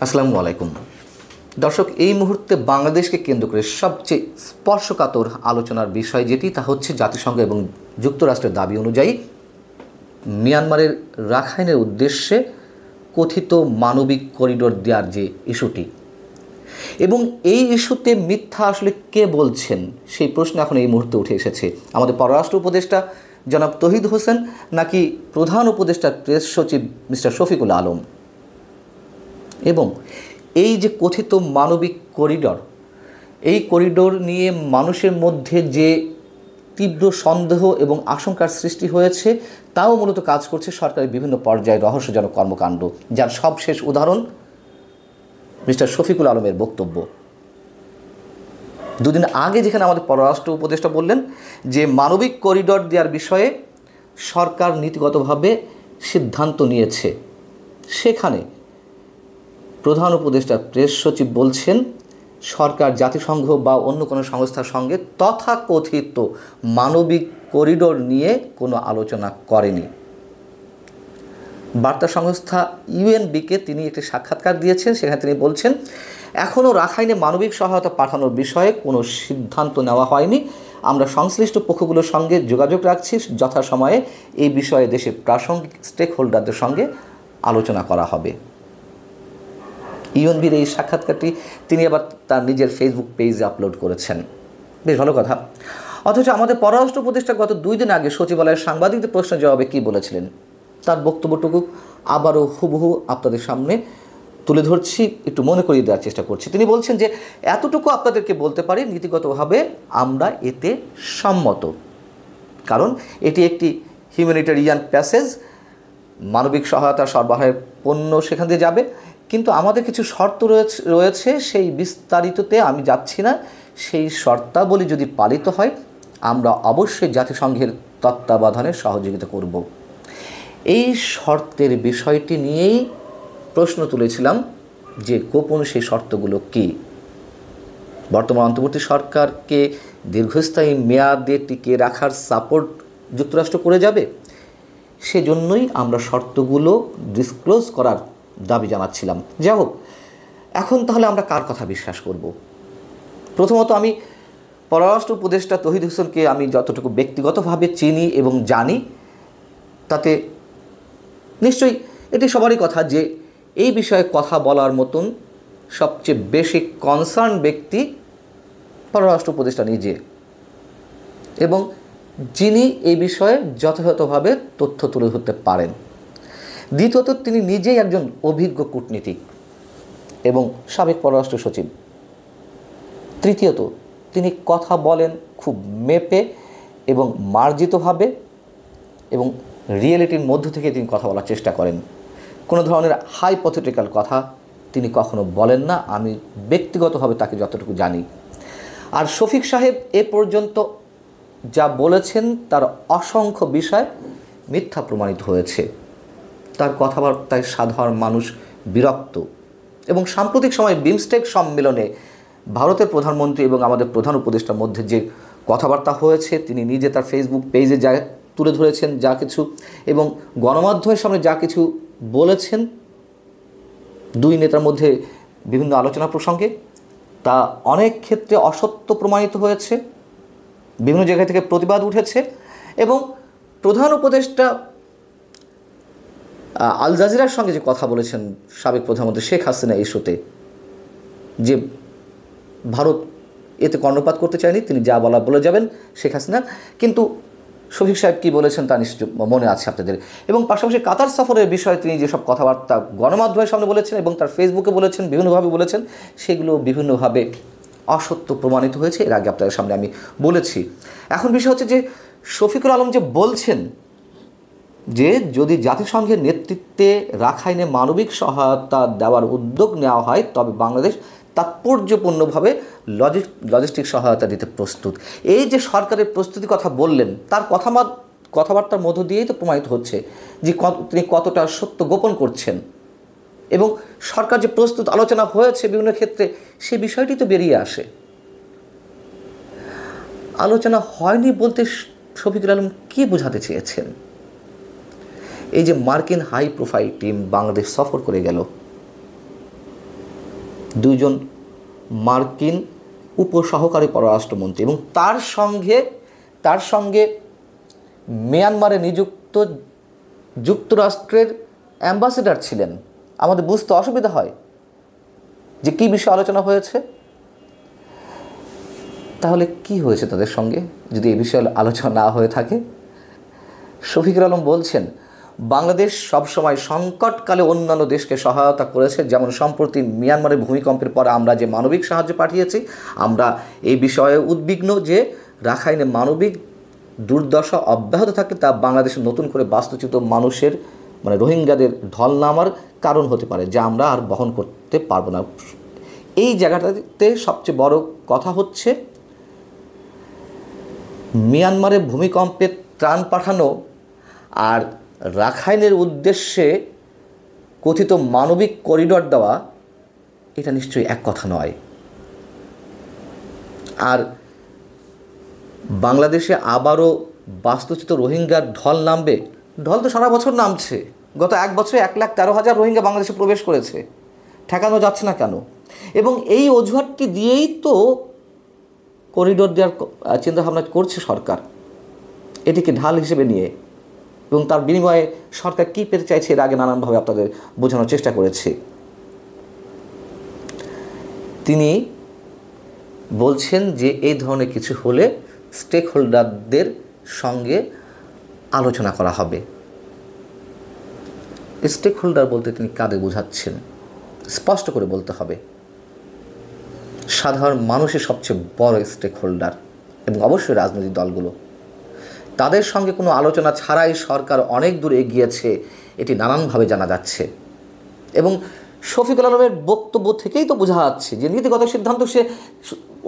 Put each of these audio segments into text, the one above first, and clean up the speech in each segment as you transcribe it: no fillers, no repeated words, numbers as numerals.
আসসালামু আলাইকুম দর্শক, এই মুহূর্তে বাংলাদেশকে কেন্দ্র করে সবচেয়ে স্পর্শকাতর আলোচনার বিষয় যেটি তা হচ্ছে জাতিসংঘ এবং যুক্তরাষ্ট্রের দাবি অনুযায়ী মিয়ানমারের রাখাইনের উদ্দেশ্যে কথিত মানবিক করিডোর দেওয়ার যে ইস্যুটি, এবং এই ইস্যুতে মিথ্যা আসলে কে বলছেন সেই প্রশ্ন এখন এই মুহূর্তে উঠে এসেছে। আমাদের পররাষ্ট্র উপদেষ্টা জনাব তৌহিদ হোসেন নাকি প্রধান উপদেষ্টা প্রেস সচিব মিস্টার শফিকুল আলম? এবং এই যে কথিত মানবিক করিডোর, এই করিডোর নিয়ে মানুষের মধ্যে যে তীব্র সন্দেহ এবং আশঙ্কার সৃষ্টি হয়েছে তাও মূলত কাজ করছে সরকারের বিভিন্ন পর্যায়ে রহস্যজনক কর্মকাণ্ড, যার সবশেষ উদাহরণ মিস্টার শফিকুল আলমের বক্তব্য। দুদিন আগে যেখানে আমাদের পররাষ্ট্র উপদেষ্টা বললেন যে মানবিক করিডোর দেওয়ার বিষয়ে সরকার নীতিগতভাবে সিদ্ধান্ত নিয়েছে, সেখানে প্রধান উপদেষ্টা প্রেস সচিব বলছেন সরকার জাতিসংঘ বা অন্য কোনো সংস্থার সঙ্গে তথাকথিত মানবিক করিডোর নিয়ে কোনো আলোচনা করেনি। বার্তা সংস্থা ইউএনবিকে তিনি একটি সাক্ষাৎকার দিয়েছেন, সেখানে তিনি বলছেন এখনও রাখাইনে মানবিক সহায়তা পাঠানোর বিষয়ে কোনো সিদ্ধান্ত নেওয়া হয়নি। আমরা সংশ্লিষ্ট পক্ষগুলোর সঙ্গে যোগাযোগ রাখছি, যথাসময়ে এই বিষয়ে দেশের প্রাসঙ্গিক স্টেক হোল্ডারদের সঙ্গে আলোচনা করা হবে। ইউএনবির এই সাক্ষাৎকারটি তিনি আবার তার নিজের ফেসবুক পেজে আপলোড করেছেন। বেশ ভালো কথা। অথচ আমাদের পররাষ্ট্র উপদেষ্টা গত 2 দিন আগে সচিবালয়ের সাংবাদিকদের প্রশ্নের জবাবে কী বলেছিলেন তার বক্তব্যটুকু আবারও হুবহু আপনাদের সামনে তুলে ধরছি, একটু মনে করিয়ে দেওয়ার চেষ্টা করছি। তিনি বলছেন যে এতটুকু আপনাদেরকে বলতে পারি, নীতিগতভাবে আমরা এতে সম্মত, কারণ এটি একটি হিউম্যানিটেরিয়ান প্যাসেজ, মানবিক সহায়তা সরবরাহের পণ্য সেখান দিয়ে যাবে, কিন্তু আমাদের কিছু শর্ত রয়েছে, সেই বিস্তারিততে আমি যাচ্ছি না। সেই শর্তাবলী যদি পালিত হয় আমরা অবশ্যই জাতিসংঘের তত্ত্বাবধানে সহযোগিতা করব। এই শর্তের বিষয়টি নিয়েই প্রশ্ন তুলেছিলাম যে গোপন সেই শর্তগুলো কী। বর্তমান অন্তর্বর্তী সরকারকে দীর্ঘস্থায়ী মেয়াদে টিকে রাখার সাপোর্ট যুক্তরাষ্ট্র করে যাবে, সেজন্যই আমরা শর্তগুলো ডিসক্লোজ করার দাবি জানাচ্ছিলাম। যাই হোক, এখন তাহলে আমরা কার কথা বিশ্বাস করব? প্রথমত আমি পররাষ্ট্র উপদেষ্টা তৌহিদ হোসেনকে আমি যতটুকু ব্যক্তিগতভাবে চিনি এবং জানি, তাতে নিশ্চয়ই এটি সবারই কথা যে এই বিষয়ে কথা বলার মতন সবচেয়ে বেশি কনসার্ন ব্যক্তি পররাষ্ট্র উপদেষ্টা নিজে, এবং যিনি এই বিষয়ে যথাযথভাবে তথ্য তুলে ধরতে পারেন। দ্বিতীয়ত তিনি নিজেই একজন অভিজ্ঞ কূটনীতিক এবং সাবেক পররাষ্ট্র সচিব। তৃতীয়ত তিনি কথা বলেন খুব মেপে এবং মার্জিতভাবে, এবং রিয়েলিটির মধ্য থেকে তিনি কথা বলার চেষ্টা করেন। কোনো ধরনের হাইপোথেটিক্যাল কথা তিনি কখনো বলেন না, আমি ব্যক্তিগতভাবে তাকে যতটুকু জানি। আর শফিক সাহেব এ পর্যন্ত যা বলেছেন তার অসংখ্য বিষয় মিথ্যা প্রমাণিত হয়েছে। তার কথাবার্তায় সাধারণ মানুষ বিরক্ত, এবং সাম্প্রতিক সময়ে বিমস্টেক সম্মেলনে ভারতের প্রধানমন্ত্রী এবং আমাদের প্রধান উপদেষ্টার মধ্যে যে কথাবার্তা হয়েছে, তিনি নিজে তার ফেসবুক পেজে যা তুলে ধরেছেন যা কিছু, এবং গণমাধ্যমের সামনে যা কিছু বলেছেন দুই নেতার মধ্যে বিভিন্ন আলোচনা প্রসঙ্গে, তা অনেক ক্ষেত্রে অসত্য প্রমাণিত হয়েছে, বিভিন্ন জায়গা থেকে প্রতিবাদ উঠেছে। এবং প্রধান উপদেষ্টা আল জাজিরার সঙ্গে যে কথা বলেছেন সাবেক প্রধানমন্ত্রী শেখ হাসিনা ইস্যুতে, যে ভারত এতে কর্ণপাত করতে চায়নি, তিনি যা বলা বলে যাবেন শেখ হাসিনা, কিন্তু শফিক সাহেব কী বলেছেন তা নিশ্চয় মনে আছে আপনাদের। এবং পাশাপাশি কাতার সফরের বিষয়ে তিনি যেসব কথাবার্তা গণমাধ্যমের সামনে বলেছেন এবং তার ফেসবুকে বলেছেন, বিভিন্নভাবে বলেছেন, সেগুলো বিভিন্নভাবে অসত্য প্রমাণিত হয়েছে। এর আগে আপনাদের সামনে আমি বলেছি। এখন বিষয় হচ্ছে যে শফিকুল আলম যে বলছেন যে যদি জাতিসংঘের নেতৃত্বে রাখাইনে মানবিক সহায়তা দেওয়ার উদ্যোগ নেওয়া হয় তবে বাংলাদেশ তাৎপর্যপূর্ণভাবে লজিস্টিক সহায়তা দিতে প্রস্তুত। এই যে সরকারের প্রস্তুতির কথা বললেন, তার কথাবার্তার মধ্য দিয়েই তো প্রমাণিত হচ্ছে যে তিনি কতটা সত্য গোপন করছেন, এবং সরকার যে প্রস্তুত আলোচনা হয়েছে বিভিন্ন ক্ষেত্রে সে বিষয়টি তো বেরিয়ে আসে। আলোচনা হয়নি বলতে শফিকুল আলম কী বোঝাতে চেয়েছেন? এই যে মার্কিন হাই প্রোফাইল টিম বাংলাদেশ সফর করে গেল, দুইজন মার্কিন উপসহকারী পররাষ্ট্রমন্ত্রী এবং তার সঙ্গে মিয়ানমারে নিযুক্ত যুক্তরাষ্ট্রের অ্যাম্বাসেডর ছিলেন। আমাদের বুঝতে অসুবিধা হয় যে কী বিষয়ে আলোচনা হয়েছে। তাহলে কি হয়েছে তাদের সঙ্গে যদি এই বিষয়ে আলোচনা না হয়ে থাকে? শফিকুল আলম বলছেন, বাংলাদেশ সবসময় সংকটকালে অন্যান্য দেশকে সহায়তা করেছে, যেমন সম্প্রতি মিয়ানমারের ভূমিকম্পের পর আমরা যে মানবিক সাহায্য পাঠিয়েছি। আমরা এই বিষয়ে উদ্বিগ্ন যে রাখাইনে মানবিক দুর্দশা অব্যাহত থাকলে তা বাংলাদেশে নতুন করে বাস্তুচ্যুত মানুষের রোহিঙ্গাদের ঢল নামার কারণ হতে পারে, যা আমরা আর বহন করতে পারবো না। এই জায়গাটাতে সবচেয়ে বড় কথা হচ্ছে মিয়ানমারে ভূমিকম্পে ত্রাণ পাঠানো আর রাখাইনের উদ্দেশ্যে কথিত মানবিক করিডর দেওয়া, এটা নিশ্চয়ই এক কথা নয়। আর বাংলাদেশে আবারও বাস্তুচ্যুত রোহিঙ্গার ঢল নামবে। ঢল তো সারা বছর নামছে। গত এক বছরে 1,13,000 রোহিঙ্গা বাংলাদেশে প্রবেশ করেছে। ঠেকানো যাচ্ছে না কেন? এবং এই অজুহাতটি দিয়েই তো করিডোর দেওয়ার চিন্তাভাবনা করছে সরকার, এটিকে ঢাল হিসেবে নিয়ে। এবং তার বিনিময়ে সরকার কী পেতে চাইছে এর আগে নানানভাবে আপনাদের বোঝানোর চেষ্টা করেছে। তিনি বলছেন যে এই ধরনের কিছু হলে স্টেক হোল্ডারদের সঙ্গে আলোচনা করা হবে। স্টেক হোল্ডার বলতে তিনি কাদের বোঝাচ্ছেন স্পষ্ট করে বলতে হবে। সাধারণ মানুষের সবচেয়ে বড় স্টেক হোল্ডার এবং অবশ্যই রাজনৈতিক দলগুলো, তাদের সঙ্গে কোনো আলোচনা ছাড়াই সরকার অনেক দূর এগিয়েছে, এটি নানানভাবে জানা যাচ্ছে। এবং শফিকুল আলমের বক্তব্য থেকেই তো বোঝা যাচ্ছে যে নীতিগত সিদ্ধান্ত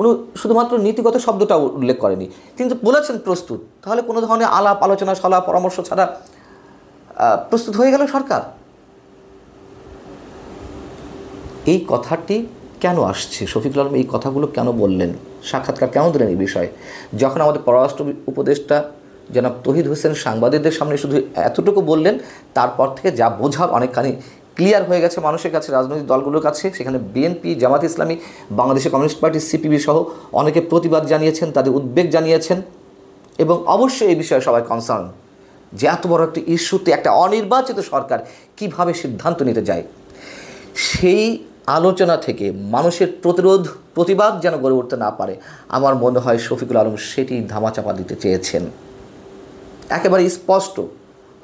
উনি শুধুমাত্র নীতিগত শব্দটা উল্লেখ করেনি, তিনি তো বলেছেন প্রস্তুত। তাহলে কোনো ধরনের আলাপ আলোচনা সলা পরামর্শ ছাড়া প্রস্তুত হয়ে গেল সরকার। এই কথাটি কেন আসছে? শফিকুল আলম এই কথাগুলো কেন বললেন? সাক্ষাৎকার কেন দিলেন এই বিষয়ে? যখন আমাদের পররাষ্ট্র উপদেষ্টা জনাব তৌহিদ হোসেন সাংবাদিকদের সামনে শুধু এতটুকু বললেন, তারপর থেকে যা বোঝার অনেকখানি ক্লিয়ার হয়ে গেছে মানুষের কাছে, রাজনৈতিক দলগুলোর কাছে। সেখানে বিএনপি, জামাত ইসলামী, বাংলাদেশের কমিউনিস্ট পার্টি, সিপিবি সহ অনেকে প্রতিবাদ জানিয়েছেন, তাদের উদ্বেগ জানিয়েছেন। এবং অবশ্যই এই বিষয়ে সবাই কনসার্ন যে এত বড় একটি ইস্যুতে একটা অনির্বাচিত সরকার কিভাবে সিদ্ধান্ত নিতে যায়। সেই আলোচনা থেকে মানুষের প্রতিবাদ যেন গড়ে উঠতে না পারে, আমার মনে হয় শফিকুল আলম সেটি ধামাচাপা দিতে চেয়েছেন। একেবারে স্পষ্ট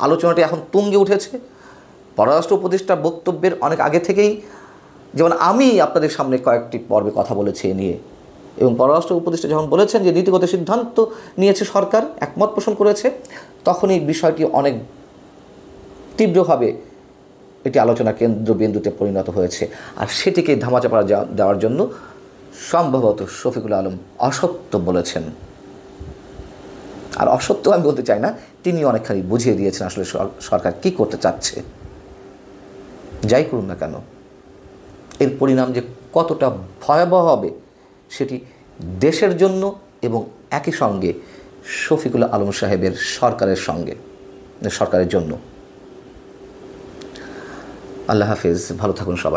আলোচনাটি এখন তুঙ্গে উঠেছে। পররাষ্ট্র উপদেষ্টার বক্তব্যের অনেক আগে থেকেই, যেমন আমি আপনাদের সামনে কয়েকটি পর্বে কথা বলেছি এ নিয়ে, এবং পররাষ্ট্র উপদেষ্টা যখন বলেছেন যে নীতিগত সিদ্ধান্ত নিয়েছে সরকার, একমত পোষণ করেছে, তখনই বিষয়টি অনেক তীব্রভাবে এটি আলোচনা কেন্দ্রবিন্দুতে পরিণত হয়েছে। আর সেটিকে ধামাচাপা দেওয়ার জন্য সম্ভবত শফিকুল আলম অসত্য বলেছেন। আর অসত্য আমি বলতে চাই না, তিনি অনেকখানি বুঝিয়ে দিয়েছেন আসলে সরকার কী করতে চাচ্ছে। যাই করুন না কেন, এর পরিণাম যে কতটা ভয়াবহ হবে সেটি দেশের জন্য এবং একই সঙ্গে শফিকুল আলম সাহেবের সরকারের জন্য। আল্লাহ হাফেজ, ভালো থাকুন সবাই।